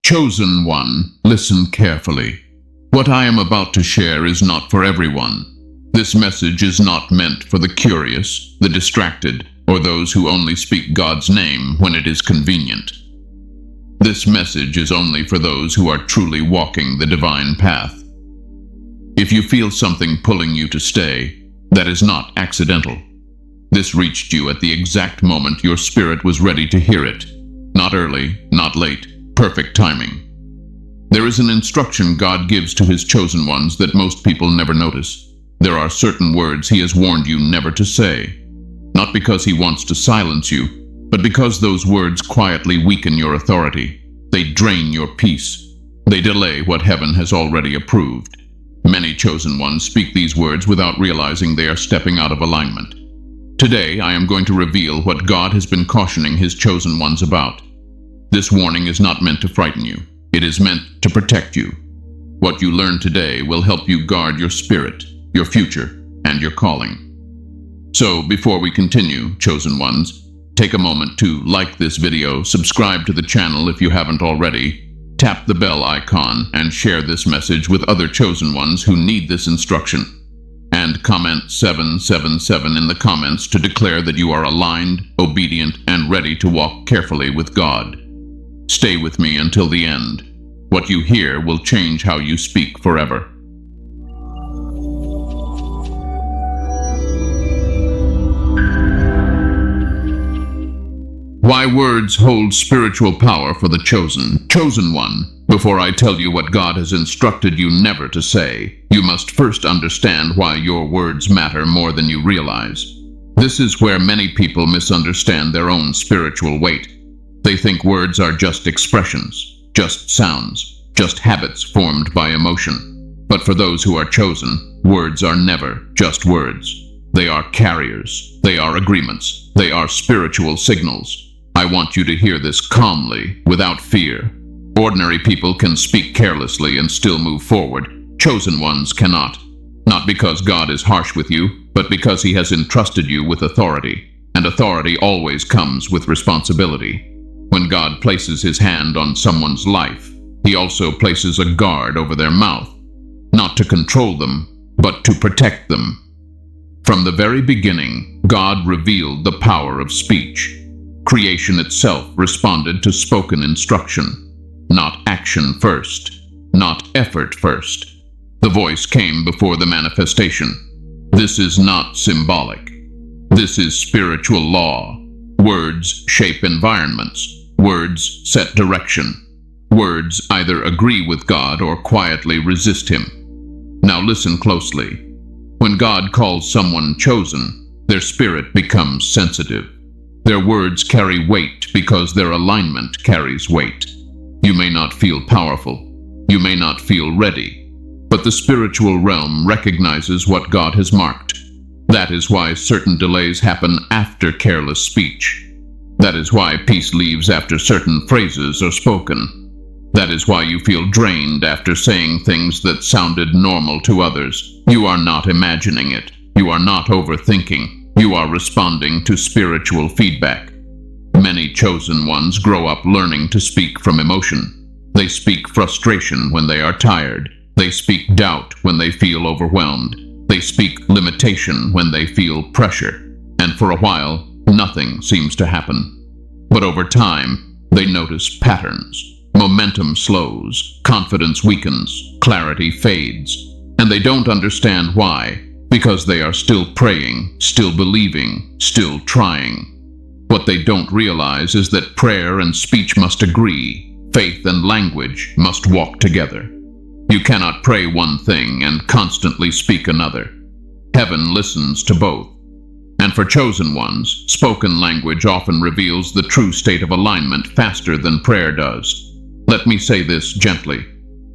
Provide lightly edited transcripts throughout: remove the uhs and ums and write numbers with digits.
Chosen one, listen carefully. What I am about to share is not for everyone. This message is not meant for the curious, the distracted, or those who only speak God's name when it is convenient. This message is only for those who are truly walking the divine path. If you feel something pulling you to stay, that is not accidental. This reached you at the exact moment your spirit was ready to hear it. Not early, not late, perfect timing. There is an instruction God gives to his chosen ones that most people never notice. There are certain words he has warned you never to say. Not because he wants to silence you, but because those words quietly weaken your authority. They drain your peace. They delay what heaven has already approved. Many chosen ones speak these words without realizing they are stepping out of alignment. Today, I am going to reveal what God has been cautioning his chosen ones about. This warning is not meant to frighten you. It is meant to protect you. What you learn today will help you guard your spirit, your future, and your calling. So, before we continue, chosen ones, take a moment to like this video, subscribe to the channel if you haven't already, tap the bell icon, and share this message with other chosen ones who need this instruction. And comment 777 in the comments to declare that you are aligned, obedient, and ready to walk carefully with God. Stay with me until the end. What you hear will change how you speak forever. Why words hold spiritual power for the chosen one. Before I tell you what God has instructed you never to say, you must first understand why your words matter more than you realize. This is where many people misunderstand their own spiritual weight. They think words are just expressions, just sounds, just habits formed by emotion. But for those who are chosen, words are never just words. They are carriers. They are agreements. They are spiritual signals. I want you to hear this calmly, without fear. Ordinary people can speak carelessly and still move forward. Chosen ones cannot. Not because God is harsh with you, but because he has entrusted you with authority. And authority always comes with responsibility. When God places his hand on someone's life, he also places a guard over their mouth, not to control them, but to protect them. From the very beginning, God revealed the power of speech. Creation itself responded to spoken instruction. Not action first, not effort first. The voice came before the manifestation. This is not symbolic. This is spiritual law. Words shape environments. Words set direction. Words either agree with God or quietly resist him. Now listen closely. When God calls someone chosen, their spirit becomes sensitive. Their words carry weight because their alignment carries weight. You may not feel powerful. You may not feel ready. But the spiritual realm recognizes what God has marked. That is why certain delays happen after careless speech. That is why peace leaves after certain phrases are spoken. That is why you feel drained after saying things that sounded normal to others. You are not imagining it. You are not overthinking. You are responding to spiritual feedback. Many chosen ones grow up learning to speak from emotion. They speak frustration when they are tired. They speak doubt when they feel overwhelmed. They speak limitation when they feel pressure. And for a while, nothing seems to happen. But over time, they notice patterns. Momentum slows, confidence weakens, clarity fades. And they don't understand why, because they are still praying, still believing, still trying. What they don't realize is that prayer and speech must agree. Faith and language must walk together. You cannot pray one thing and constantly speak another. Heaven listens to both. And for chosen ones, spoken language often reveals the true state of alignment faster than prayer does. Let me say this gently.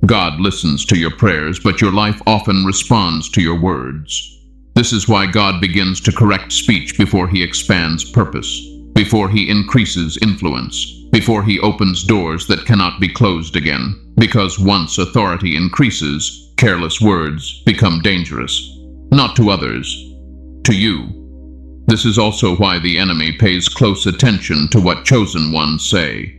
God listens to your prayers, but your life often responds to your words. This is why God begins to correct speech before he expands purpose, before he increases influence, before he opens doors that cannot be closed again. Because once authority increases, careless words become dangerous. Not to others, to you. This is also why the enemy pays close attention to what chosen ones say.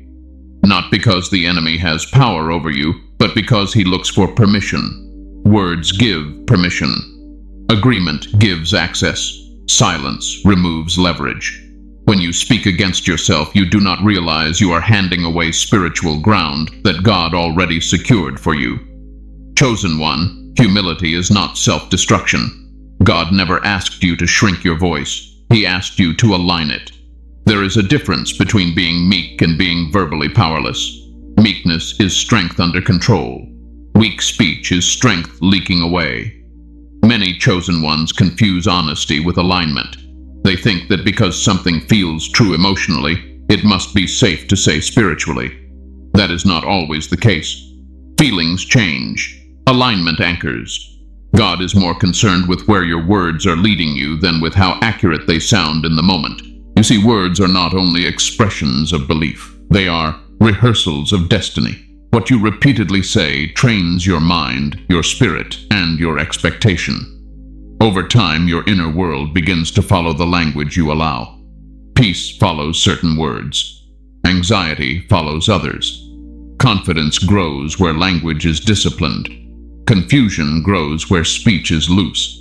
Not because the enemy has power over you, but because he looks for permission. Words give permission. Agreement gives access. Silence removes leverage. When you speak against yourself, you do not realize you are handing away spiritual ground that God already secured for you. Chosen one, humility is not self-destruction. God never asked you to shrink your voice. He asked you to align it. There is a difference between being meek and being verbally powerless. Meekness is strength under control. Weak speech is strength leaking away. Many chosen ones confuse honesty with alignment. They think that because something feels true emotionally, it must be safe to say spiritually. That is not always the case. Feelings change. Alignment anchors. God is more concerned with where your words are leading you than with how accurate they sound in the moment. You see, words are not only expressions of belief. They are rehearsals of destiny. What you repeatedly say trains your mind, your spirit, and your expectation. Over time, your inner world begins to follow the language you allow. Peace follows certain words. Anxiety follows others. Confidence grows where language is disciplined. Confusion grows where speech is loose.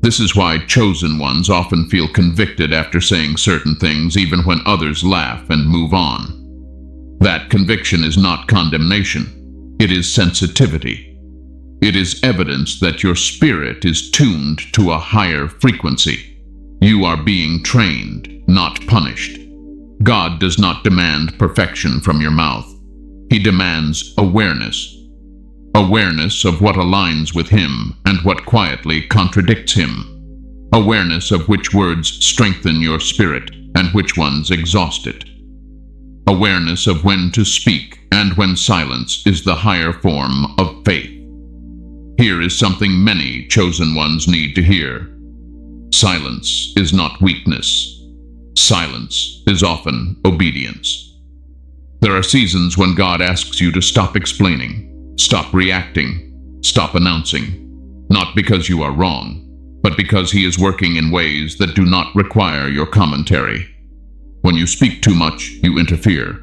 This is why chosen ones often feel convicted after saying certain things, even when others laugh and move on. That conviction is not condemnation. It is sensitivity. It is evidence that your spirit is tuned to a higher frequency. You are being trained, not punished. God does not demand perfection from your mouth. He demands awareness. Awareness of what aligns with Him and what quietly contradicts Him. Awareness of which words strengthen your spirit and which ones exhaust it. Awareness of when to speak and when silence is the higher form of faith. Here is something many chosen ones need to hear. Silence is not weakness. Silence is often obedience. There are seasons when God asks you to stop explaining, stop reacting, stop announcing, not because you are wrong, but because He is working in ways that do not require your commentary. When you speak too much, you interfere.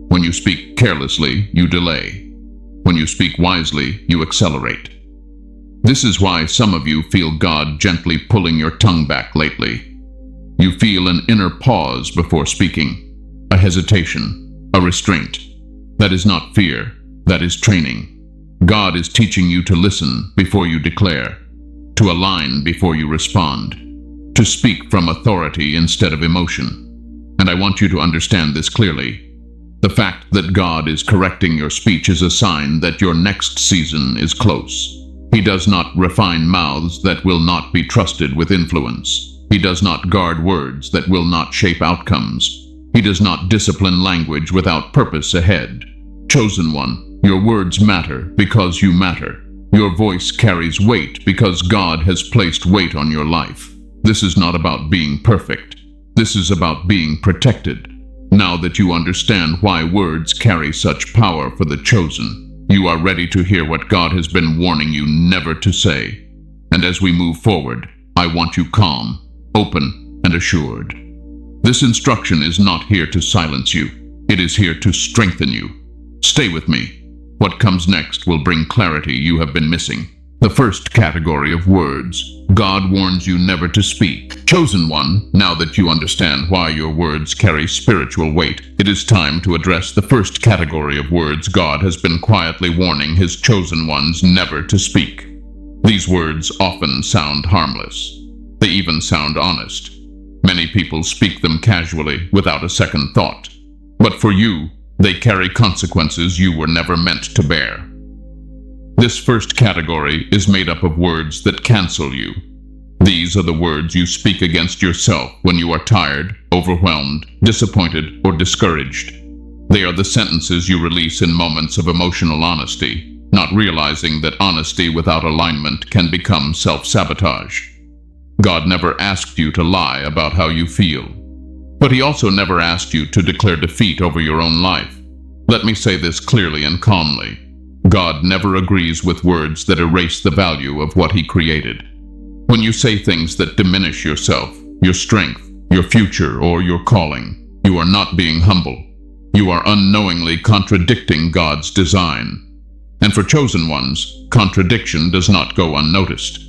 When you speak carelessly, you delay. When you speak wisely, you accelerate. This is why some of you feel God gently pulling your tongue back lately. You feel an inner pause before speaking, a hesitation, a restraint. That is not fear, that is training. God is teaching you to listen before you declare, to align before you respond, to speak from authority instead of emotion. And I want you to understand this clearly. The fact that God is correcting your speech is a sign that your next season is close. He does not refine mouths that will not be trusted with influence. He does not guard words that will not shape outcomes. He does not discipline language without purpose ahead. Chosen one, your words matter because you matter. Your voice carries weight because God has placed weight on your life. This is not about being perfect. This is about being protected. Now that you understand why words carry such power for the chosen, you are ready to hear what God has been warning you never to say. And as we move forward, I want you calm, open, and assured. This instruction is not here to silence you. It is here to strengthen you. Stay with me. What comes next will bring clarity you have been missing. The first category of words. God warns you never to speak. Chosen one, now that you understand why your words carry spiritual weight, it is time to address the first category of words God has been quietly warning His chosen ones never to speak. These words often sound harmless. They even sound honest. Many people speak them casually, without a second thought. But for you, they carry consequences you were never meant to bear. This first category is made up of words that cancel you. These are the words you speak against yourself when you are tired, overwhelmed, disappointed, or discouraged. They are the sentences you release in moments of emotional honesty, not realizing that honesty without alignment can become self-sabotage. God never asked you to lie about how you feel, but He also never asked you to declare defeat over your own life. Let me say this clearly and calmly. God never agrees with words that erase the value of what He created. When you say things that diminish yourself, your strength, your future, or your calling, you are not being humble. You are unknowingly contradicting God's design. And for chosen ones, contradiction does not go unnoticed.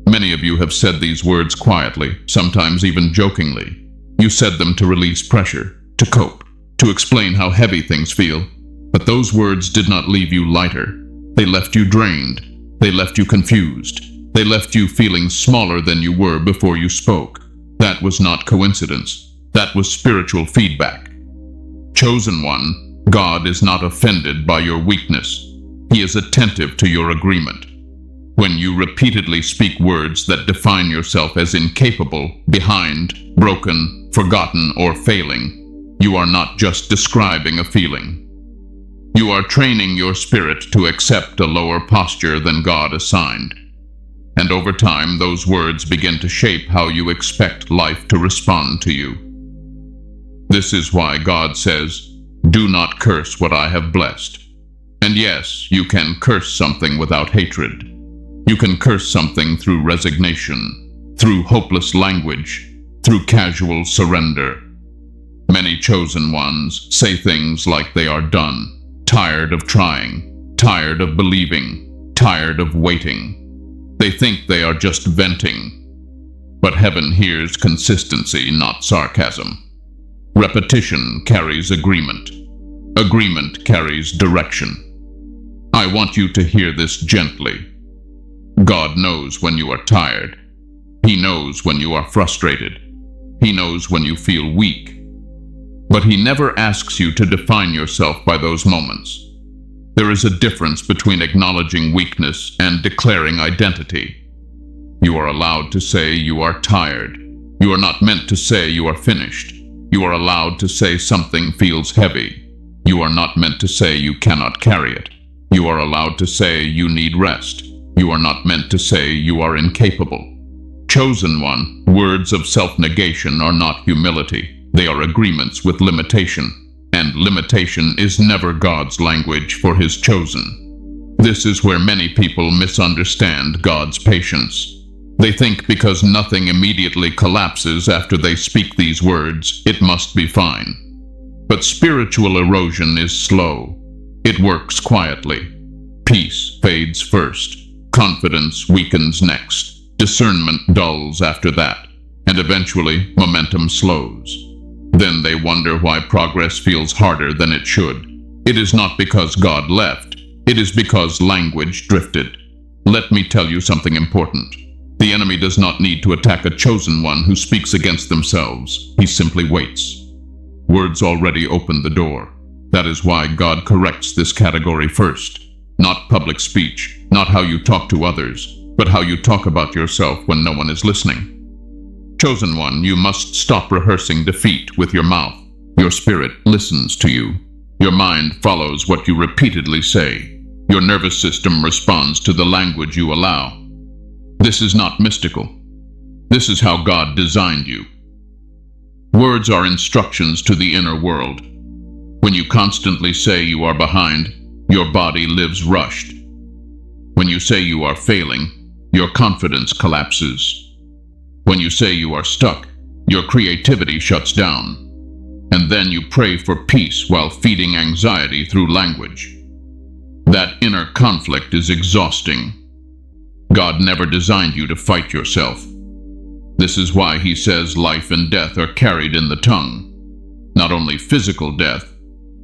Many of you have said these words quietly, sometimes even jokingly. You said them to release pressure, to cope, to explain how heavy things feel. But those words did not leave you lighter. They left you drained. They left you confused. They left you feeling smaller than you were before you spoke. That was not coincidence. That was spiritual feedback. Chosen one, God is not offended by your weakness. He is attentive to your agreement. When you repeatedly speak words that define yourself as incapable, behind, broken, forgotten, or failing, you are not just describing a feeling. You are training your spirit to accept a lower posture than God assigned. And over time, those words begin to shape how you expect life to respond to you. This is why God says, "Do not curse what I have blessed." And yes, you can curse something without hatred. You can curse something through resignation, through hopeless language, through casual surrender. Many chosen ones say things like they are done, tired of trying, tired of believing, tired of waiting. They think they are just venting. But heaven hears consistency, not sarcasm. Repetition carries agreement. Agreement carries direction. I want you to hear this gently. God knows when you are tired. He knows when you are frustrated. He knows when you feel weak. But He never asks you to define yourself by those moments. There is a difference between acknowledging weakness and declaring identity. You are allowed to say you are tired. You are not meant to say you are finished. You are allowed to say something feels heavy. You are not meant to say you cannot carry it. You are allowed to say you need rest. You are not meant to say you are incapable. Chosen one, words of self-negation are not humility. They are agreements with limitation. And limitation is never God's language for His chosen. This is where many people misunderstand God's patience. They think because nothing immediately collapses after they speak these words, it must be fine. But spiritual erosion is slow. It works quietly. Peace fades first. Confidence weakens next. Discernment dulls after that. And eventually, momentum slows. Then they wonder why progress feels harder than it should. It is not because God left. It is because language drifted. Let me tell you something important. The enemy does not need to attack a chosen one who speaks against themselves. He simply waits. Words already open the door. That is why God corrects this category first. Not public speech, not how you talk to others, but how you talk about yourself when no one is listening. Chosen one, you must stop rehearsing defeat with your mouth. Your spirit listens to you. Your mind follows what you repeatedly say. Your nervous system responds to the language you allow. This is not mystical. This is how God designed you. Words are instructions to the inner world. When you constantly say you are behind, your body lives rushed. When you say you are failing, your confidence collapses. When you say you are stuck, your creativity shuts down. And then you pray for peace while feeding anxiety through language. That inner conflict is exhausting. God never designed you to fight yourself. This is why He says life and death are carried in the tongue. Not only physical death,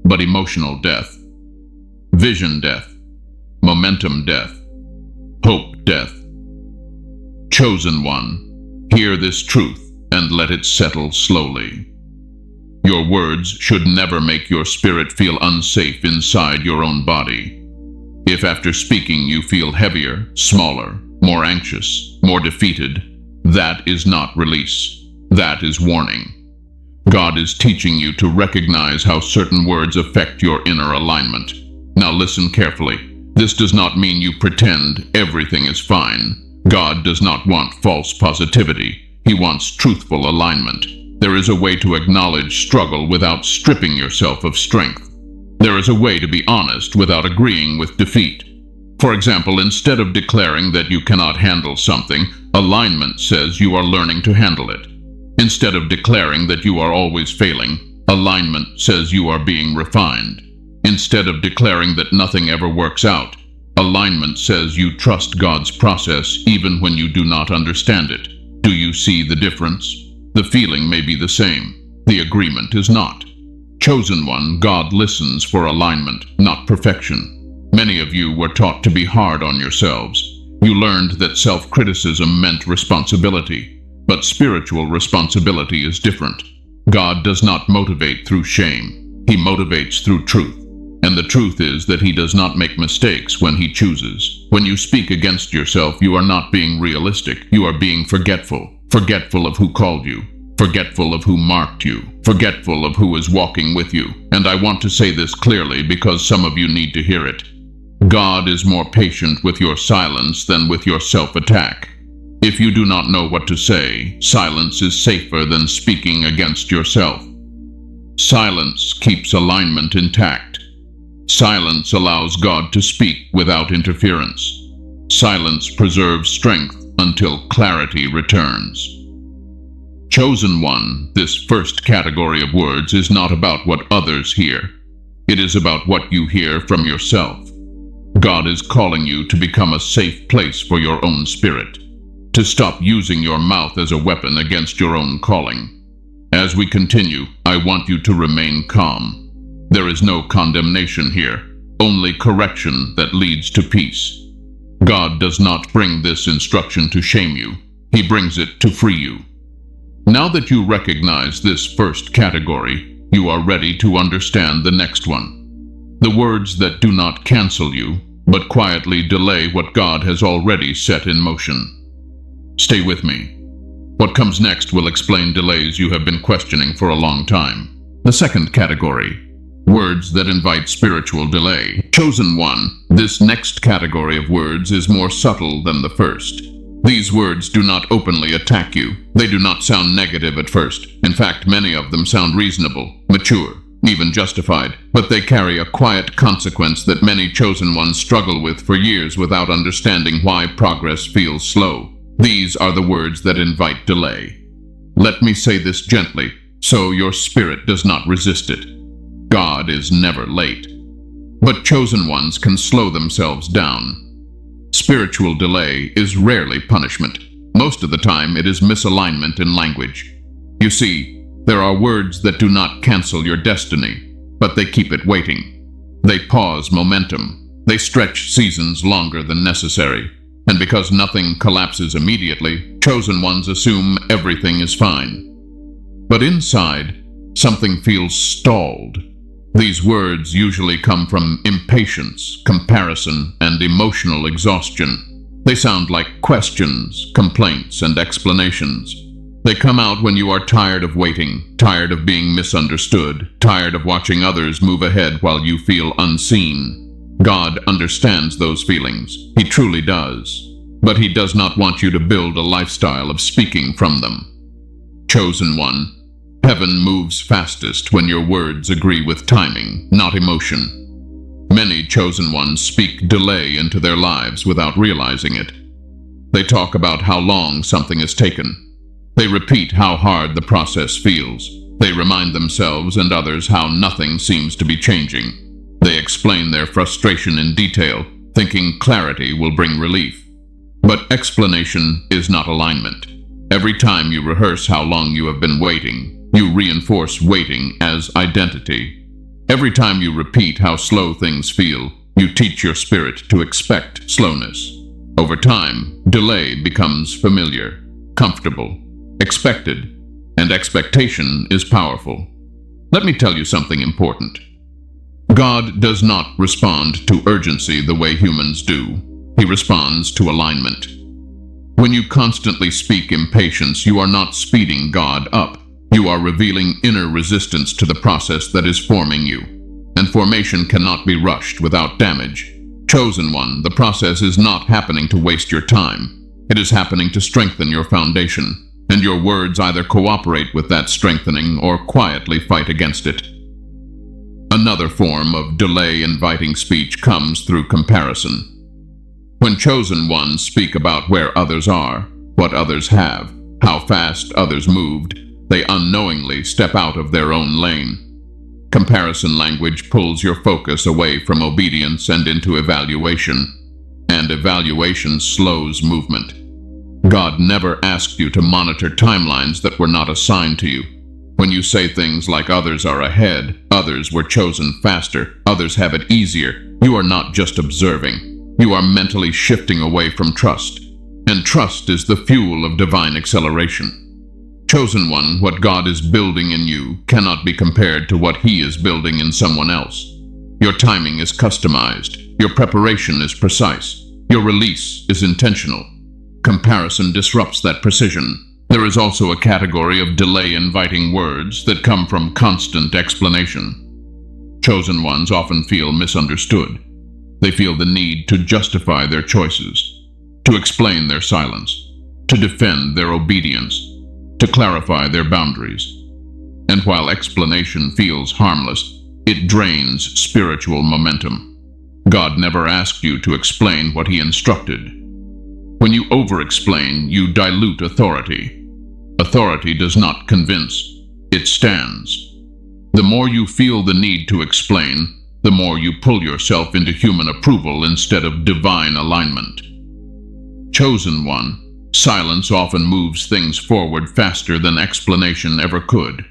but emotional death, vision death, momentum death, hope death. Chosen one, hear this truth and let it settle slowly. Your words should never make your spirit feel unsafe inside your own body. If after speaking you feel heavier, smaller, more anxious, more defeated, that is not release. That is warning. God is teaching you to recognize how certain words affect your inner alignment. Now listen carefully. This does not mean you pretend everything is fine. God does not want false positivity. He wants truthful alignment. There is a way to acknowledge struggle without stripping yourself of strength. There is a way to be honest without agreeing with defeat. For example, instead of declaring that you cannot handle something, alignment says you are learning to handle it. Instead of declaring that you are always failing, Alignment says you are being refined. Instead of declaring that nothing ever works out, alignment says you trust God's process even when you do not understand it. Do you see the difference? The feeling may be the same. The agreement is not. Chosen one, God listens for alignment, not perfection. Many of you were taught to be hard on yourselves. You learned that self-criticism meant responsibility, but spiritual responsibility is different. God does not motivate through shame. He motivates through truth. And the truth is that He does not make mistakes when He chooses. When you speak against yourself, you are not being realistic. You are being forgetful. Forgetful of who called you. Forgetful of who marked you. Forgetful of who is walking with you. And I want to say this clearly because some of you need to hear it. God is more patient with your silence than with your self-attack. If you do not know what to say, silence is safer than speaking against yourself. Silence keeps alignment intact. Silence allows God to speak without interference. Silence preserves strength until clarity returns. Chosen one, this first category of words is not about what others hear. It is about what you hear from yourself. God is calling you to become a safe place for your own spirit, to stop using your mouth as a weapon against your own calling. As we continue, I want you to remain calm. There is no condemnation here, only correction that leads to peace. God does not bring this instruction to shame you. He brings it to free you. Now that you recognize this first category, you are ready to understand the next one. The words that do not cancel you, but quietly delay what God has already set in motion. Stay with me. What comes next will explain delays you have been questioning for a long time. The second category, words that invite spiritual delay. Chosen one, this next category of words is more subtle than the first. These words do not openly attack you. They do not sound negative at first. In fact, many of them sound reasonable, mature, even justified, but they carry a quiet consequence that many chosen ones struggle with for years without understanding why progress feels slow. These are the words that invite delay. Let me say this gently, so your spirit does not resist it. God is never late. But chosen ones can slow themselves down. Spiritual delay is rarely punishment. Most of the time, it is misalignment in language. You see, there are words that do not cancel your destiny, but they keep it waiting. They pause momentum. They stretch seasons longer than necessary. And because nothing collapses immediately, chosen ones assume everything is fine. But inside, something feels stalled. These words usually come from impatience, comparison, and emotional exhaustion. They sound like questions, complaints, and explanations. They come out when you are tired of waiting, tired of being misunderstood, tired of watching others move ahead while you feel unseen. God understands those feelings. He truly does. But He does not want you to build a lifestyle of speaking from them. Chosen one, heaven moves fastest when your words agree with timing, not emotion. Many chosen ones speak delay into their lives without realizing it. They talk about how long something has taken. They repeat how hard the process feels. They remind themselves and others how nothing seems to be changing. They explain their frustration in detail, thinking clarity will bring relief. But explanation is not alignment. Every time you rehearse how long you have been waiting, you reinforce waiting as identity. Every time you repeat how slow things feel, you teach your spirit to expect slowness. Over time, delay becomes familiar, comfortable, expected, and expectation is powerful. Let me tell you something important. God does not respond to urgency the way humans do. He responds to alignment. When you constantly speak impatience, you are not speeding God up. You are revealing inner resistance to the process that is forming you. And formation cannot be rushed without damage. Chosen one, the process is not happening to waste your time. It is happening to strengthen your foundation. And your words either cooperate with that strengthening or quietly fight against it. Another form of delay-inviting speech comes through comparison. When chosen ones speak about where others are, what others have, how fast others moved, They unknowingly step out of their own lane. Comparison language pulls your focus away from obedience and into evaluation, and evaluation slows movement. God never asked you to monitor timelines that were not assigned to you. When you say things like others are ahead, others were chosen faster, others have it easier, you are not just observing. You are mentally shifting away from trust. And trust is the fuel of divine acceleration. Chosen one, what God is building in you cannot be compared to what He is building in someone else. Your timing is customized. Your preparation is precise. Your release is intentional. Comparison disrupts that precision. There is also a category of delay-inviting words that come from constant explanation. Chosen ones often feel misunderstood. They feel the need to justify their choices, to explain their silence, to defend their obedience, to clarify their boundaries. And while explanation feels harmless, it drains spiritual momentum. God never asked you to explain what He instructed. When you over-explain, you dilute authority. Authority does not convince, it stands. The more you feel the need to explain, the more you pull yourself into human approval instead of divine alignment. Chosen one, silence often moves things forward faster than explanation ever could.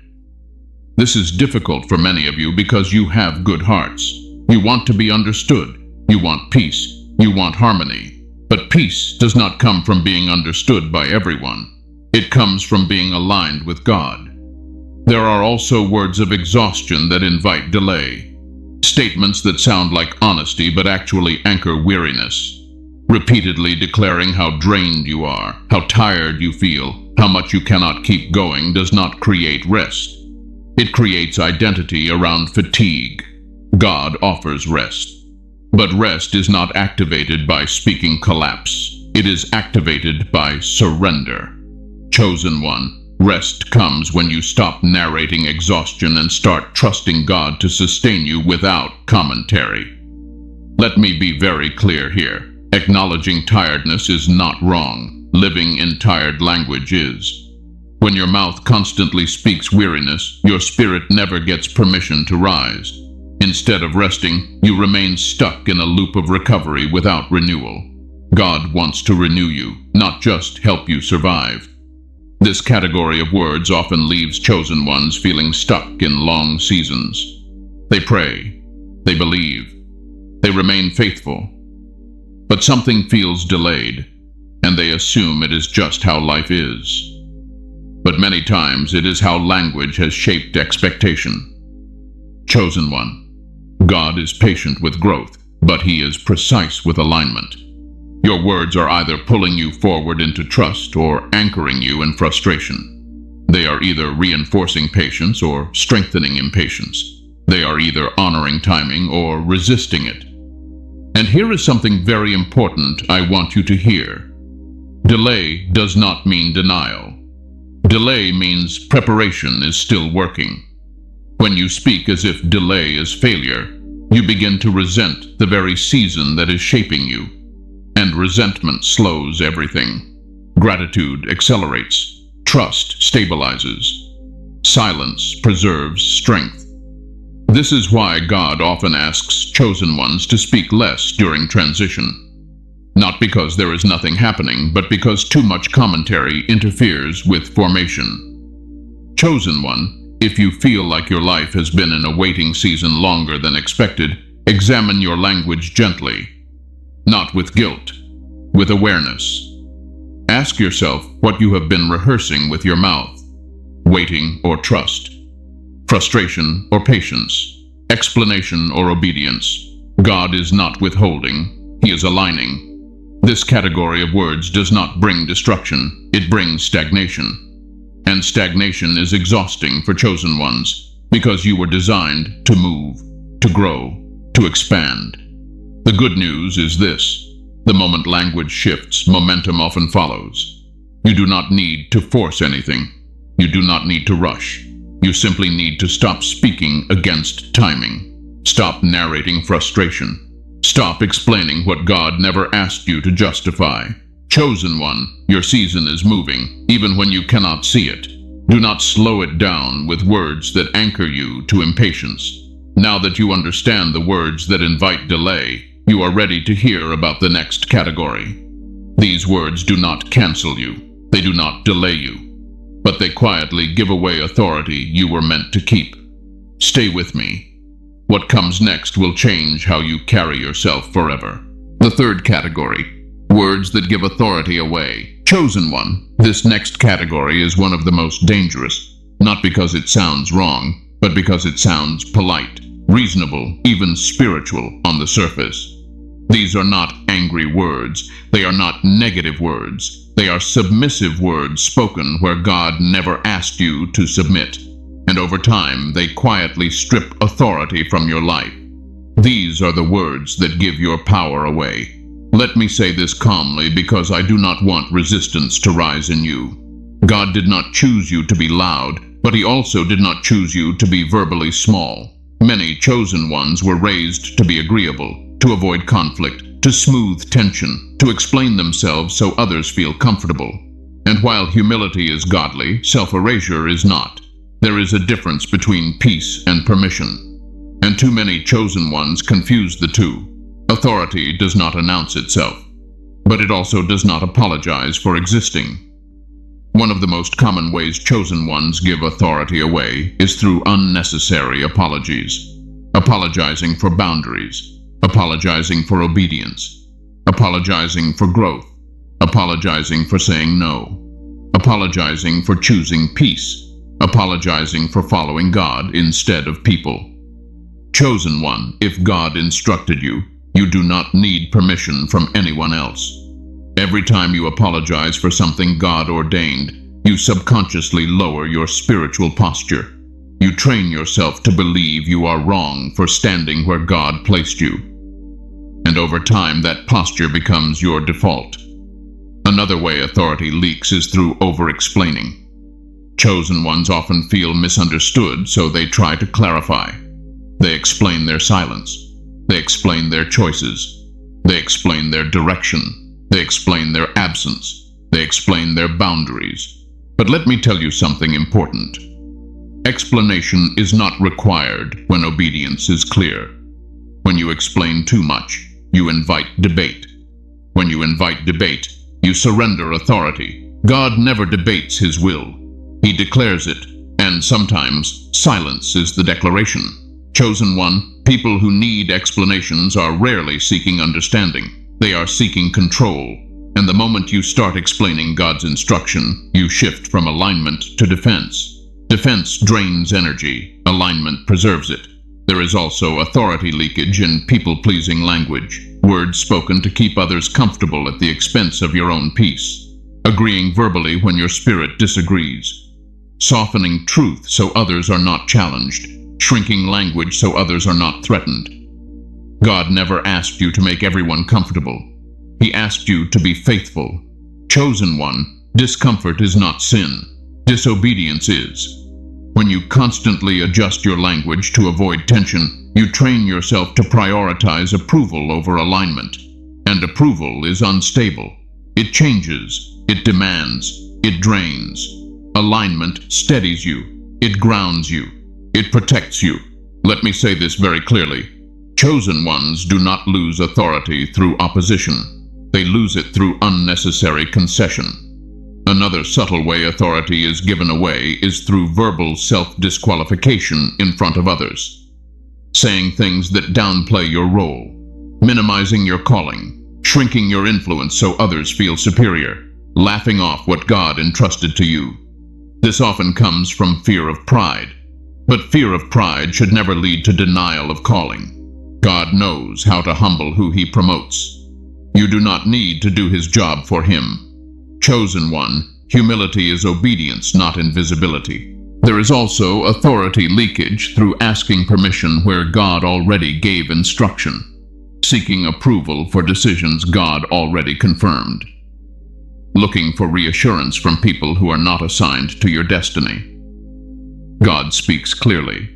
This is difficult for many of you because you have good hearts. You want to be understood. You want peace. You want harmony. But peace does not come from being understood by everyone. It comes from being aligned with God. There are also words of exhaustion that invite delay. Statements that sound like honesty but actually anchor weariness. Repeatedly declaring how drained you are, how tired you feel, how much you cannot keep going does not create rest. It creates identity around fatigue. God offers rest. But rest is not activated by speaking collapse. It is activated by surrender. Chosen one, rest comes when you stop narrating exhaustion and start trusting God to sustain you without commentary. Let me be very clear here. Acknowledging tiredness is not wrong. Living in tired language is. When your mouth constantly speaks weariness, your spirit never gets permission to rise. Instead of resting, you remain stuck in a loop of recovery without renewal. God wants to renew you, not just help you survive. This category of words often leaves chosen ones feeling stuck in long seasons. They pray, they believe, they remain faithful. But something feels delayed, and they assume it is just how life is. But many times it is how language has shaped expectation. Chosen one, God is patient with growth, but He is precise with alignment. Your words are either pulling you forward into trust or anchoring you in frustration. They are either reinforcing patience or strengthening impatience. They are either honoring timing or resisting it. And here is something very important I want you to hear. Delay does not mean denial. Delay means preparation is still working. When you speak as if delay is failure, you begin to resent the very season that is shaping you. And resentment slows everything. Gratitude accelerates. Trust stabilizes. Silence preserves strength. This is why God often asks chosen ones to speak less during transition. Not because there is nothing happening, but because too much commentary interferes with formation. Chosen one, if you feel like your life has been in a waiting season longer than expected, examine your language gently. Not with guilt, with awareness. Ask yourself what you have been rehearsing with your mouth. Waiting or trust. Frustration or patience. Explanation or obedience. God is not withholding, He is aligning. This category of words does not bring destruction, it brings stagnation. And stagnation is exhausting for chosen ones, because you were designed to move, to grow, to expand. The good news is this: the moment language shifts, momentum often follows. You do not need to force anything. You do not need to rush. You simply need to stop speaking against timing. Stop narrating frustration. Stop explaining what God never asked you to justify. Chosen one, your season is moving, even when you cannot see it. Do not slow it down with words that anchor you to impatience. Now that you understand the words that invite delay, you are ready to hear about the next category. These words do not cancel you. They do not delay you. But they quietly give away authority you were meant to keep. Stay with me. What comes next will change how you carry yourself forever. The third category: words that give authority away. Chosen one. This next category is one of the most dangerous, not because it sounds wrong, but because it sounds polite, reasonable, even spiritual on the surface. These are not angry words. They are not negative words. They are submissive words spoken where God never asked you to submit. And over time, they quietly strip authority from your life. These are the words that give your power away. Let me say this calmly because I do not want resistance to rise in you. God did not choose you to be loud, but He also did not choose you to be verbally small. Many chosen ones were raised to be agreeable, to avoid conflict, to smooth tension, to explain themselves so others feel comfortable. And while humility is godly, self-erasure is not. There is a difference between peace and permission. And too many chosen ones confuse the two. Authority does not announce itself, but it also does not apologize for existing. One of the most common ways chosen ones give authority away is through unnecessary apologies. Apologizing for boundaries, apologizing for obedience, apologizing for growth, apologizing for saying no, apologizing for choosing peace, apologizing for following God instead of people. Chosen one, if God instructed you, you do not need permission from anyone else. Every time you apologize for something God ordained, you subconsciously lower your spiritual posture. You train yourself to believe you are wrong for standing where God placed you. And over time, that posture becomes your default. Another way authority leaks is through over-explaining. Chosen ones often feel misunderstood, so they try to clarify. They explain their silence. They explain their choices. They explain their direction. They explain their absence. They explain their boundaries. But let me tell you something important. Explanation is not required when obedience is clear. When you explain too much, you invite debate. When you invite debate, you surrender authority. God never debates His will. He declares it, and sometimes silence is the declaration. Chosen one, people who need explanations are rarely seeking understanding. They are seeking control. And the moment you start explaining God's instruction, you shift from alignment to defense. Defense drains energy. Alignment preserves it. There is also authority leakage in people-pleasing language. Words spoken to keep others comfortable at the expense of your own peace. Agreeing verbally when your spirit disagrees. Softening truth so others are not challenged. Shrinking language so others are not threatened. God never asked you to make everyone comfortable. He asked you to be faithful. Chosen one, discomfort is not sin. Disobedience is. When you constantly adjust your language to avoid tension, you train yourself to prioritize approval over alignment. And approval is unstable. It changes. It demands. It drains. Alignment steadies you. It grounds you. It protects you. Let me say this very clearly. Chosen ones do not lose authority through opposition. They lose it through unnecessary concession. Another subtle way authority is given away is through verbal self-disqualification in front of others. Saying things that downplay your role, minimizing your calling, shrinking your influence so others feel superior, laughing off what God entrusted to you. This often comes from fear of pride. But fear of pride should never lead to denial of calling. God knows how to humble who He promotes. You do not need to do His job for Him. Chosen one, humility is obedience, not invisibility. There is also authority leakage through asking permission where God already gave instruction, seeking approval for decisions God already confirmed, looking for reassurance from people who are not assigned to your destiny. God speaks clearly.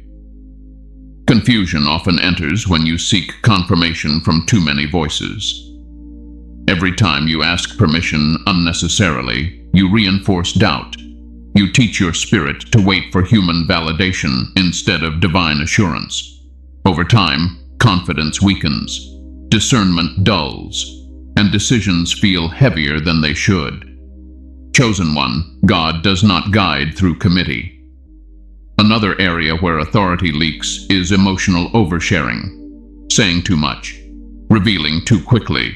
Confusion often enters when you seek confirmation from too many voices. Every time you ask permission unnecessarily, you reinforce doubt. You teach your spirit to wait for human validation instead of divine assurance. Over time, confidence weakens, discernment dulls, and decisions feel heavier than they should. Chosen one, God does not guide through committee. Another area where authority leaks is emotional oversharing, saying too much, revealing too quickly,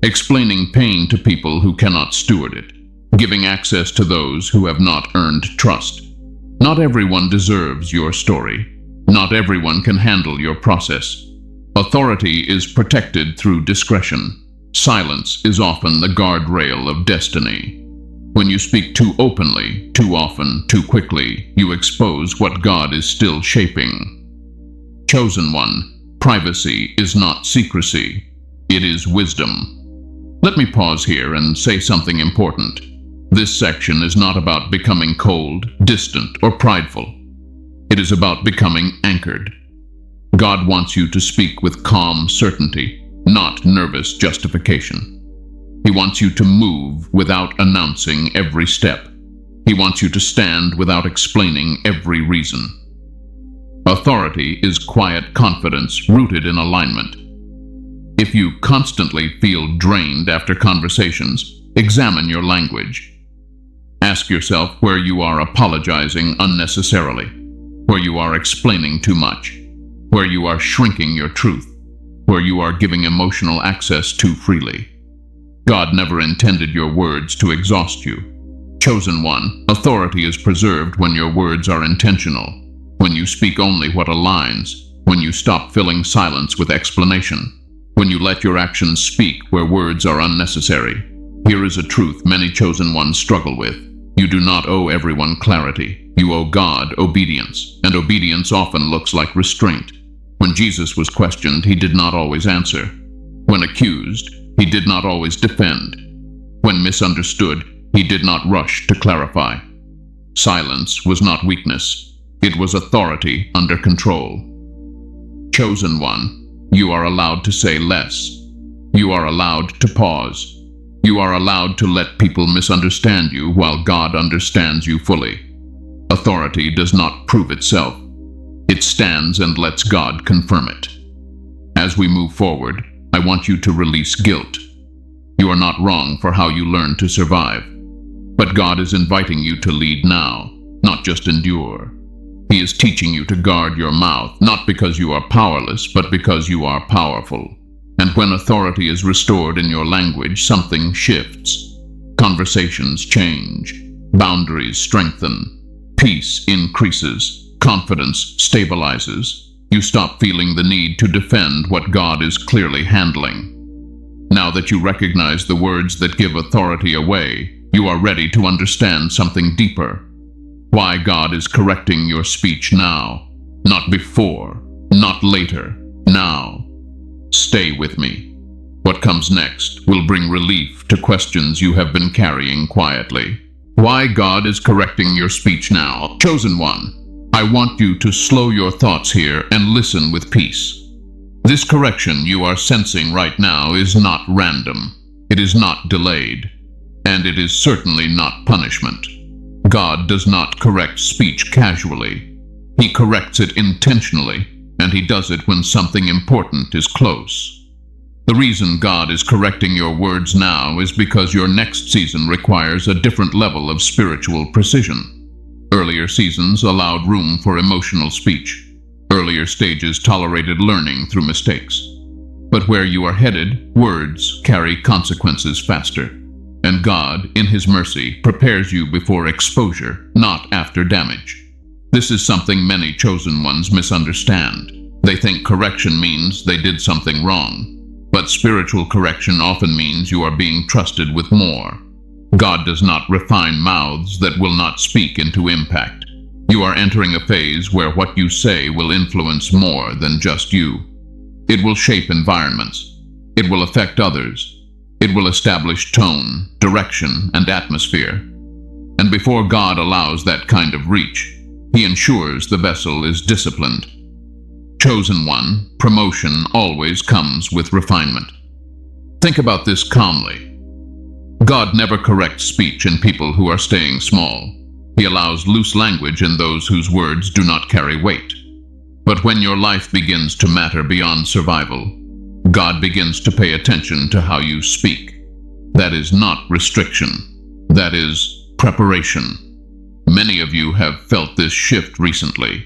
explaining pain to people who cannot steward it, giving access to those who have not earned trust. Not everyone deserves your story. Not everyone can handle your process. Authority is protected through discretion. Silence is often the guardrail of destiny. When you speak too openly, too often, too quickly, you expose what God is still shaping. Chosen one, privacy is not secrecy. It is wisdom. Let me pause here and say something important. This section is not about becoming cold, distant, or prideful. It is about becoming anchored. God wants you to speak with calm certainty, not nervous justification. He wants you to move without announcing every step. He wants you to stand without explaining every reason. Authority is quiet confidence rooted in alignment. If you constantly feel drained after conversations, examine your language. Ask yourself where you are apologizing unnecessarily, where you are explaining too much, where you are shrinking your truth, where you are giving emotional access too freely. God never intended your words to exhaust you. Chosen one, authority is preserved when your words are intentional, when you speak only what aligns, when you stop filling silence with explanation, when you let your actions speak where words are unnecessary. Here is a truth many chosen ones struggle with. You do not owe everyone clarity. You owe God obedience, and obedience often looks like restraint. When Jesus was questioned, he did not always answer. When accused, he did not always defend. When misunderstood, he did not rush to clarify. Silence was not weakness. It was authority under control. Chosen one, you are allowed to say less. You are allowed to pause. You are allowed to let people misunderstand you while God understands you fully. Authority does not prove itself. It stands and lets God confirm it. As we move forward, I want you to release guilt. You are not wrong for how you learn to survive. But God is inviting you to lead now, not just endure. He is teaching you to guard your mouth, not because you are powerless, but because you are powerful. And when authority is restored in your language, something shifts. Conversations change. Boundaries strengthen. Peace increases. Confidence stabilizes. You stop feeling the need to defend what God is clearly handling. Now that you recognize the words that give authority away, you are ready to understand something deeper. Why God is correcting your speech now, not before, not later, now. Stay with me. What comes next will bring relief to questions you have been carrying quietly. Why God is correcting your speech now. Chosen one, I want you to slow your thoughts here and listen with peace. This correction you are sensing right now is not random. It is not delayed. And it is certainly not punishment. God does not correct speech casually. He corrects it intentionally, and he does it when something important is close. The reason God is correcting your words now is because your next season requires a different level of spiritual precision. Earlier seasons allowed room for emotional speech. Earlier stages tolerated learning through mistakes. But where you are headed, words carry consequences faster. And God, in his mercy, prepares you before exposure, not after damage. This is something many chosen ones misunderstand. They think correction means they did something wrong. But spiritual correction often means you are being trusted with more. God does not refine mouths that will not speak into impact. You are entering a phase where what you say will influence more than just you. It will shape environments. It will affect others. It will establish tone, direction, and atmosphere. And before God allows that kind of reach, he ensures the vessel is disciplined. Chosen one, promotion always comes with refinement. Think about this calmly. God never corrects speech in people who are staying small. He allows loose language in those whose words do not carry weight. But when your life begins to matter beyond survival, God begins to pay attention to how you speak. That is not restriction. That is preparation. Many of you have felt this shift recently.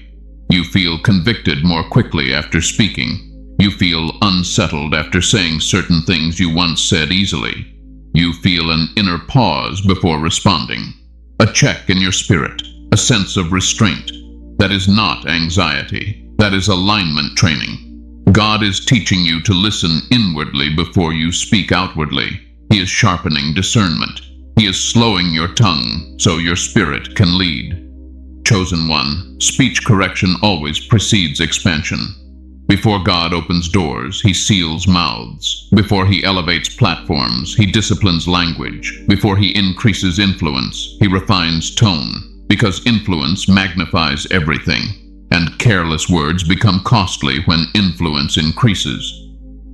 You feel convicted more quickly after speaking. You feel unsettled after saying certain things you once said easily. You feel an inner pause before responding, a check in your spirit, a sense of restraint. That is not anxiety. That is alignment training. God is teaching you to listen inwardly before you speak outwardly. He is sharpening discernment. He is slowing your tongue so your spirit can lead. Chosen one, speech correction always precedes expansion. Before God opens doors, He seals mouths. Before He elevates platforms, He disciplines language. Before He increases influence, He refines tone. Because influence magnifies everything, and careless words become costly when influence increases.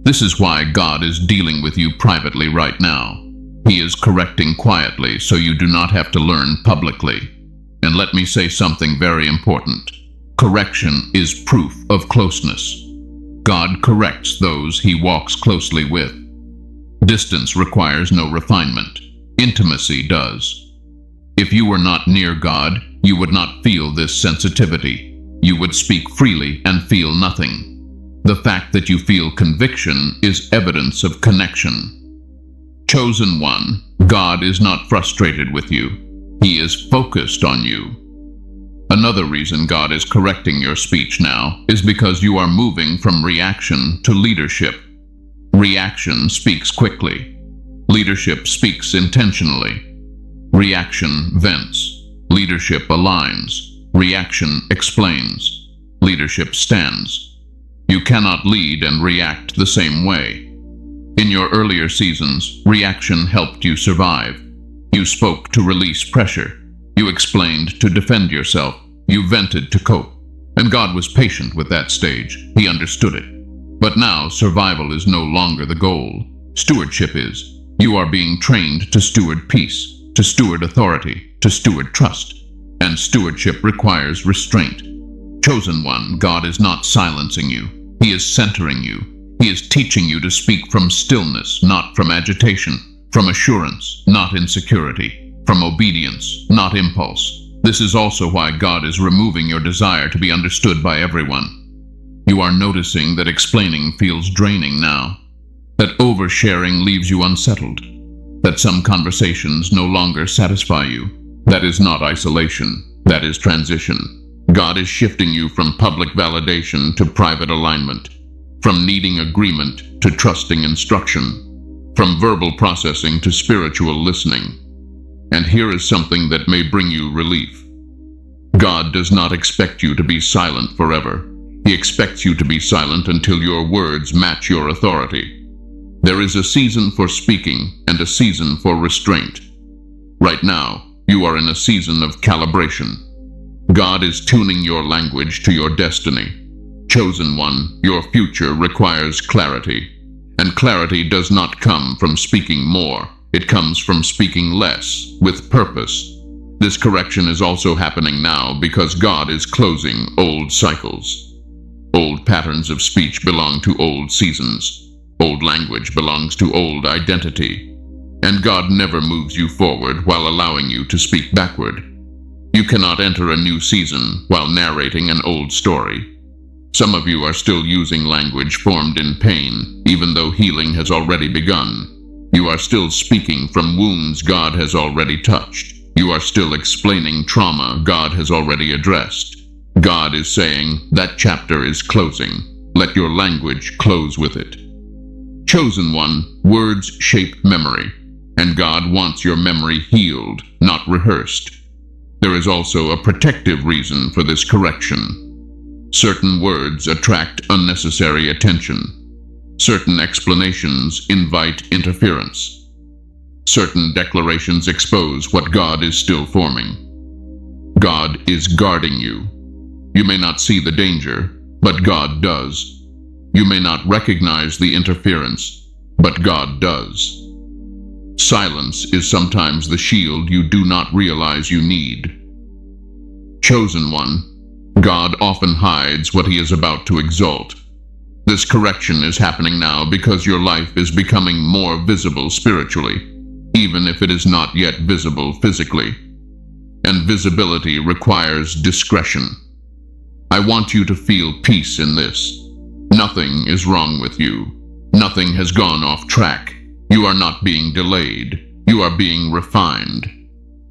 This is why God is dealing with you privately right now. He is correcting quietly so you do not have to learn publicly. And let me say something very important. Correction is proof of closeness. God corrects those He walks closely with. Distance requires no refinement. Intimacy does. If you were not near God, you would not feel this sensitivity. You would speak freely and feel nothing. The fact that you feel conviction is evidence of connection. Chosen one, God is not frustrated with you. He is focused on you. Another reason God is correcting your speech now is because you are moving from reaction to leadership. Reaction speaks quickly. Leadership speaks intentionally. Reaction vents. Leadership aligns. Reaction explains. Leadership stands. You cannot lead and react the same way. In your earlier seasons, reaction helped you survive. You spoke to release pressure. You explained to defend yourself. You vented to cope. And God was patient with that stage. He understood it. But now survival is no longer the goal. Stewardship is. You are being trained to steward peace, to steward authority, to steward trust. And stewardship requires restraint. Chosen one, God is not silencing you. He is centering you. He is teaching you to speak from stillness, not from agitation, from assurance, not insecurity, from obedience, not impulse. This is also why God is removing your desire to be understood by everyone. You are noticing that explaining feels draining now, that oversharing leaves you unsettled, that some conversations no longer satisfy you. That is not isolation. That is transition. God is shifting you from public validation to private alignment, from needing agreement to trusting instruction, from verbal processing to spiritual listening. And here is something that may bring you relief. God does not expect you to be silent forever. He expects you to be silent until your words match your authority. There is a season for speaking and a season for restraint. Right now, you are in a season of calibration. God is tuning your language to your destiny. Chosen one, your future requires clarity. And clarity does not come from speaking more. It comes from speaking less, with purpose. This correction is also happening now because God is closing old cycles. Old patterns of speech belong to old seasons. Old language belongs to old identity. And God never moves you forward while allowing you to speak backward. You cannot enter a new season while narrating an old story. Some of you are still using language formed in pain, even though healing has already begun. You are still speaking from wounds God has already touched. You are still explaining trauma God has already addressed. God is saying, that chapter is closing. Let your language close with it. Chosen one, words shape memory, and God wants your memory healed, not rehearsed. There is also a protective reason for this correction. Certain words attract unnecessary attention. Certain explanations invite interference. Certain declarations expose what God is still forming. God is guarding you. You may not see the danger, but God does. You may not recognize the interference, but God does. Silence is sometimes the shield you do not realize you need. Chosen one, God often hides what he is about to exalt. This correction is happening now because your life is becoming more visible spiritually, even if it is not yet visible physically. And visibility requires discretion. I want you to feel peace in this. Nothing is wrong with you. Nothing has gone off track. You are not being delayed. You are being refined.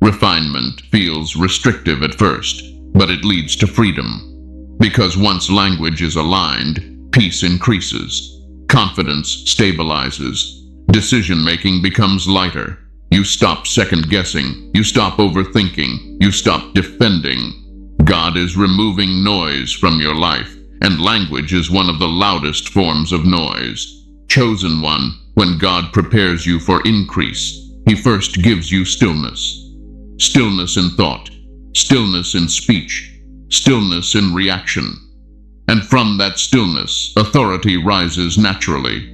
Refinement feels restrictive at first, but it leads to freedom. Because once language is aligned, peace increases. Confidence stabilizes. Decision-making becomes lighter. You stop second-guessing. You stop overthinking. You stop defending. God is removing noise from your life, and language is one of the loudest forms of noise. Chosen one, when God prepares you for increase, he first gives you stillness. Stillness in thought, stillness in speech, stillness in reaction. And from that stillness, authority rises naturally.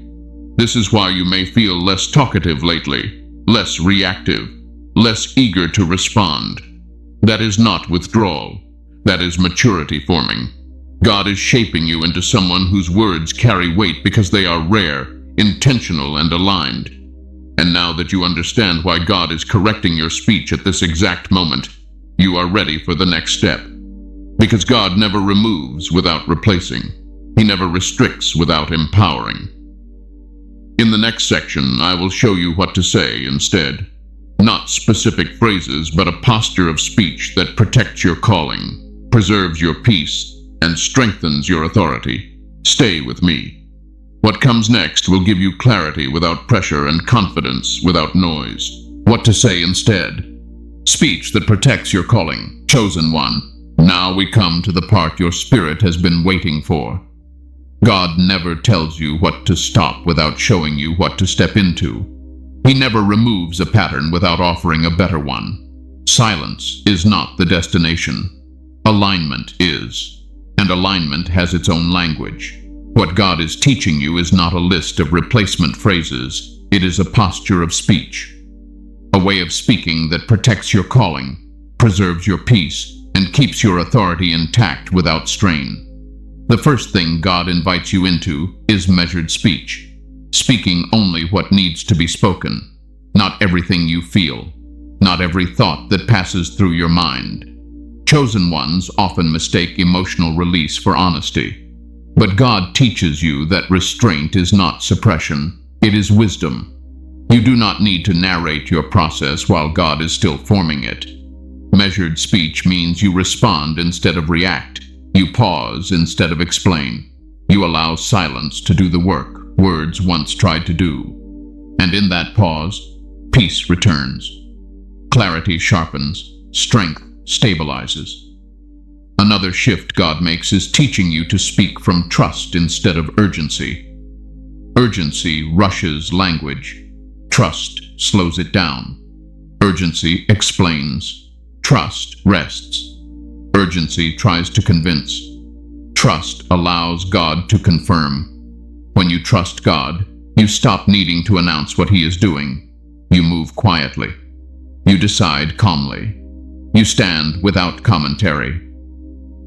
This is why you may feel less talkative lately, less reactive, less eager to respond. That is not withdrawal. That is maturity forming. God is shaping you into someone whose words carry weight because they are rare, intentional, and aligned. And now that you understand why God is correcting your speech at this exact moment, you are ready for the next step. Because God never removes without replacing. He never restricts without empowering. In the next section, I will show you what to say instead. Not specific phrases, but a posture of speech that protects your calling, preserves your peace, and strengthens your authority. Stay with me. What comes next will give you clarity without pressure and confidence without noise. What to say instead. Speech that protects your calling. Chosen one. Now we come to the part your spirit has been waiting for. God never tells you what to stop without showing you what to step into. He never removes a pattern without offering a better one. Silence is not the destination. Alignment is. And alignment has its own language. What God is teaching you is not a list of replacement phrases. It is a posture of speech. A way of speaking that protects your calling, preserves your peace, and keeps your authority intact without strain. The first thing God invites you into is measured speech. Speaking only what needs to be spoken. Not everything you feel. Not every thought that passes through your mind. Chosen ones often mistake emotional release for honesty. But God teaches you that restraint is not suppression, it is wisdom. You do not need to narrate your process while God is still forming it. Measured speech means you respond instead of react. You pause instead of explain. You allow silence to do the work words once tried to do. And in that pause, peace returns. Clarity sharpens. Strength stabilizes. Another shift God makes is teaching you to speak from trust instead of urgency. Urgency rushes language. Trust slows it down. Urgency explains. Trust rests. Urgency tries to convince. Trust allows God to confirm. When you trust God, you stop needing to announce what He is doing. You move quietly. You decide calmly. You stand without commentary.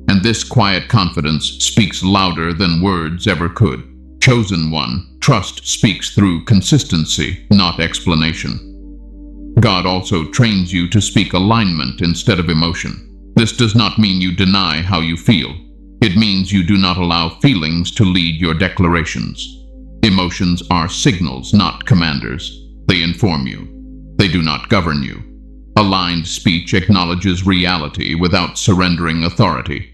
And this quiet confidence speaks louder than words ever could. Chosen one, trust speaks through consistency, not explanation. God also trains you to speak alignment instead of emotion. This does not mean you deny how you feel. It means you do not allow feelings to lead your declarations. Emotions are signals, not commanders. They inform you. They do not govern you. Aligned speech acknowledges reality without surrendering authority.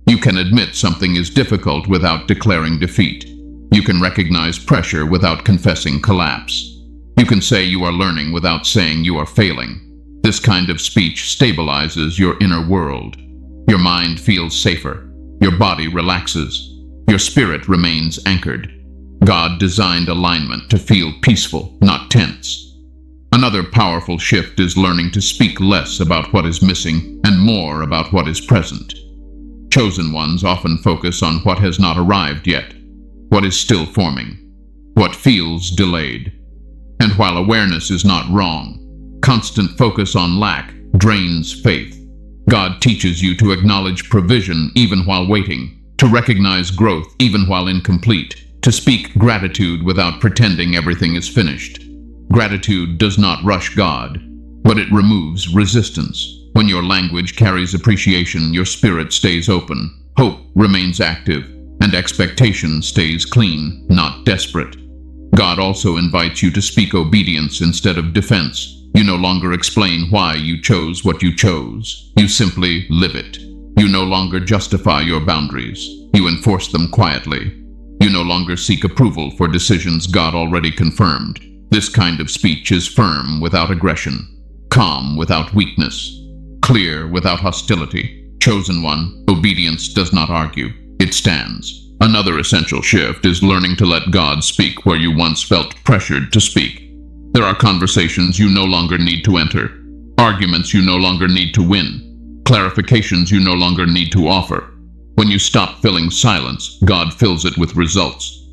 You can admit something is difficult without declaring defeat. You can recognize pressure without confessing collapse. You can say you are learning without saying you are failing. This kind of speech stabilizes your inner world. Your mind feels safer. Your body relaxes. Your spirit remains anchored. God designed alignment to feel peaceful, not tense. Another powerful shift is learning to speak less about what is missing and more about what is present. Chosen ones often focus on what has not arrived yet, what is still forming, what feels delayed. And while awareness is not wrong, constant focus on lack drains faith. God teaches you to acknowledge provision even while waiting, to recognize growth even while incomplete, to speak gratitude without pretending everything is finished. Gratitude does not rush God, but it removes resistance. When your language carries appreciation, your spirit stays open, hope remains active, and expectation stays clean, not desperate. God also invites you to speak obedience instead of defense. You no longer explain why you chose what you chose. You simply live it. You no longer justify your boundaries. You enforce them quietly. You no longer seek approval for decisions God already confirmed. This kind of speech is firm without aggression, calm without weakness, clear without hostility. Chosen one, obedience does not argue. It stands. Another essential shift is learning to let God speak where you once felt pressured to speak. There are conversations you no longer need to enter, arguments you no longer need to win, clarifications you no longer need to offer. When you stop filling silence, God fills it with results.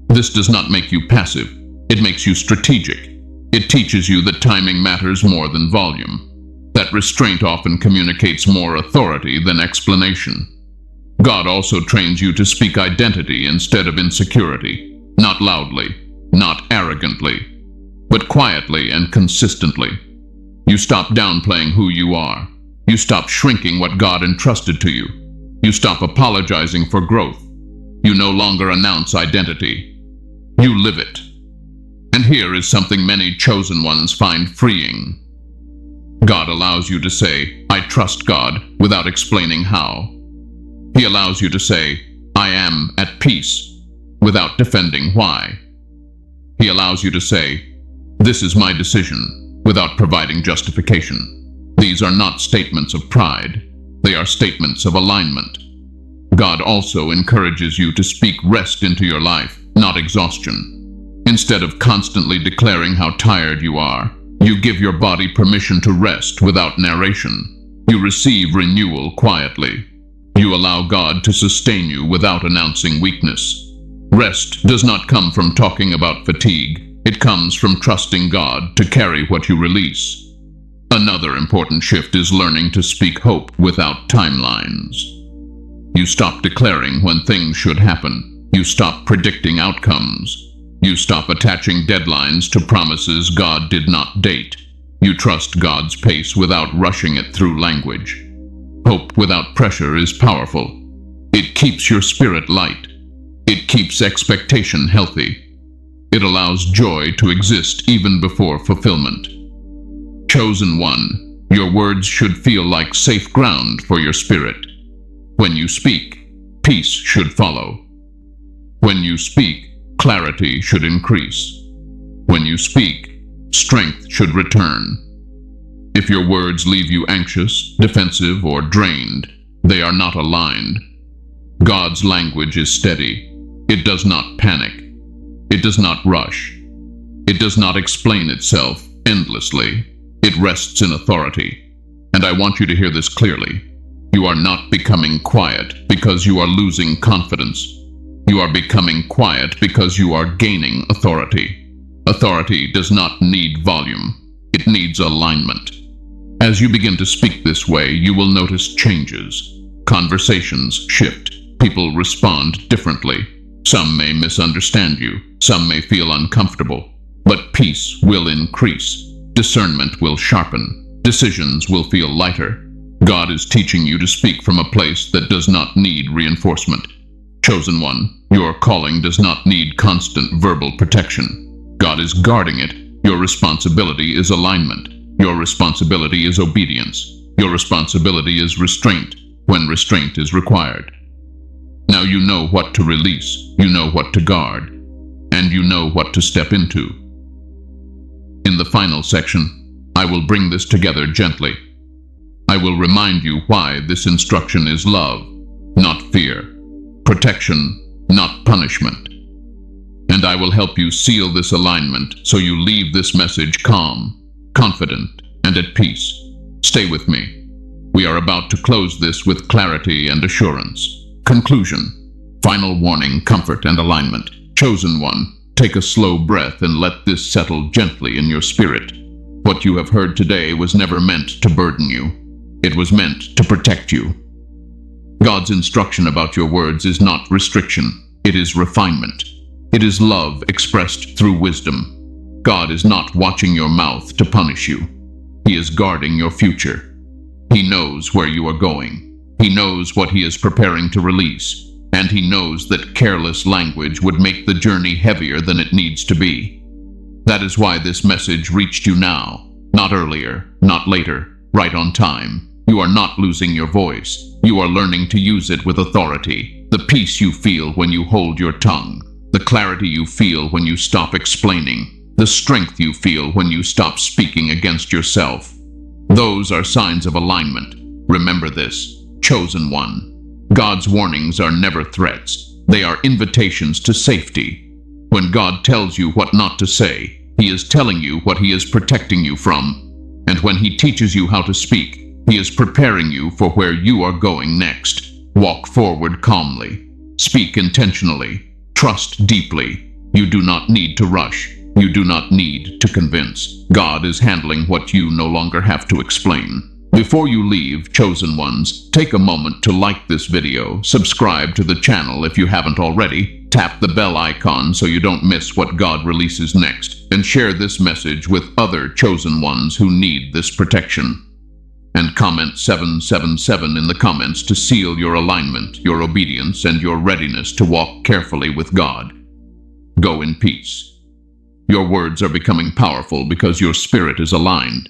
This does not make you passive. It makes you strategic. It teaches you that timing matters more than volume, that restraint often communicates more authority than explanation. God also trains you to speak identity instead of insecurity, not loudly, not arrogantly, but quietly and consistently. You stop downplaying who you are. You stop shrinking what God entrusted to you. You stop apologizing for growth. You no longer announce identity. You live it. And here is something many chosen ones find freeing. God allows you to say, "I trust God," without explaining how. He allows you to say, "I am at peace," without defending why. He allows you to say, "This is my decision," without providing justification. These are not statements of pride. They are statements of alignment. God also encourages you to speak rest into your life, not exhaustion. Instead of constantly declaring how tired you are, you give your body permission to rest without narration. You receive renewal quietly. You allow God to sustain you without announcing weakness. Rest does not come from talking about fatigue. It comes from trusting God to carry what you release. Another important shift is learning to speak hope without timelines. You stop declaring when things should happen. You stop predicting outcomes. You stop attaching deadlines to promises God did not date. You trust God's pace without rushing it through language. Hope without pressure is powerful. It keeps your spirit light. It keeps expectation healthy. It allows joy to exist even before fulfillment. Chosen one, your words should feel like safe ground for your spirit. When you speak, peace should follow. When you speak, clarity should increase. When you speak, strength should return. If your words leave you anxious, defensive, or drained, they are not aligned. God's language is steady. It does not panic. It does not rush. It does not explain itself endlessly. It rests in authority. And I want you to hear this clearly. You are not becoming quiet because you are losing confidence. You are becoming quiet because you are gaining authority. Authority does not need volume. It needs alignment. As you begin to speak this way, you will notice changes. Conversations shift. People respond differently. Some may misunderstand you. Some may feel uncomfortable. But peace will increase. Discernment will sharpen. Decisions will feel lighter. God is teaching you to speak from a place that does not need reinforcement. Chosen one, your calling does not need constant verbal protection. God is guarding it. Your responsibility is alignment. Your responsibility is obedience. Your responsibility is restraint when restraint is required. Now you know what to release, you know what to guard, and you know what to step into. In the final section, I will bring this together gently. I will remind you why this instruction is love, not fear, protection, not punishment. And I will help you seal this alignment so you leave this message calm, confident, and at peace. Stay with me. We are about to close this with clarity and assurance. Conclusion. Final warning, comfort, and alignment. Chosen one, take a slow breath and let this settle gently in your spirit. What you have heard today was never meant to burden you. It was meant to protect you. God's instruction about your words is not restriction. It is refinement. It is love expressed through wisdom. God is not watching your mouth to punish you. He is guarding your future. He knows where you are going. He knows what He is preparing to release. And He knows that careless language would make the journey heavier than it needs to be. That is why this message reached you now, not earlier, not later, right on time. You are not losing your voice. You are learning to use it with authority. The peace you feel when you hold your tongue. The clarity you feel when you stop explaining. The strength you feel when you stop speaking against yourself. Those are signs of alignment. Remember this, chosen one. God's warnings are never threats. They are invitations to safety. When God tells you what not to say, He is telling you what He is protecting you from. And when He teaches you how to speak, He is preparing you for where you are going next. Walk forward calmly. Speak intentionally. Trust deeply. You do not need to rush. You do not need to convince. God is handling what you no longer have to explain. Before you leave, chosen ones, take a moment to like this video, subscribe to the channel if you haven't already, tap the bell icon so you don't miss what God releases next, and share this message with other chosen ones who need this protection. And comment 777 in the comments to seal your alignment, your obedience, and your readiness to walk carefully with God. Go in peace. Your words are becoming powerful because your spirit is aligned.